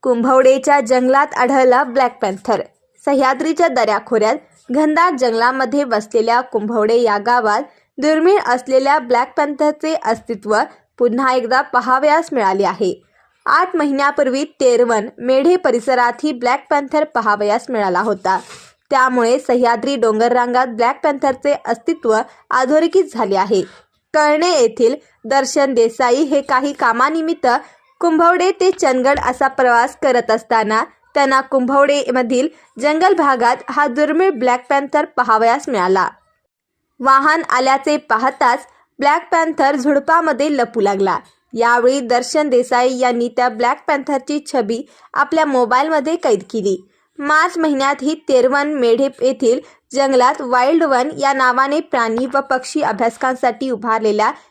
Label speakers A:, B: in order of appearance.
A: कुंभवडेच्या जंगलात आढळला black panther. सह्याद्रीच्या दऱ्याखोऱ्यात घनदाट जंगलामध्ये वसलेल्या कुंभवडे या गावात दुर्मिळ असलेल्या ब्लॅक पॅन्थरचे अस्तित्व पुन्हा एकदा पाहावयास मिळाले आहे। 8 महिन्यापूर्वी तेरवन मेढे परिसरातही ब्लॅक पॅन्थर पाहावयास मिळाला होता। त्यामुळे सह्याद्री डोंगररांगात ब्लॅक पॅन्थरचे अस्तित्व अधोरेखित झाले आहे। कळणे येथील दर्शन देसाई हे काही कामानिमित्त कुंभवडे ते चंदगड असा प्रवास करत असताना त्यांना कुंभवडेमधील जंगल भागात हा दुर्मिळ ब्लॅक पॅन्थर पाहावयास मिळाला। वाहन आल्याचे पाहताच ब्लॅक पॅन्थर झुडपामध्ये लपू लागला। यावेळी दर्शन देसाई यांनी त्या ब्लॅक पॅन्थरची छबी आपल्या मोबाईलमध्ये कैद केली। मार्च महिन्यात ही तेरवन मेढे येथील जंगलात वाईल्ड वन या नावाने प्राणी व पक्षी अभ्यासकांसाठी उभारलेल्या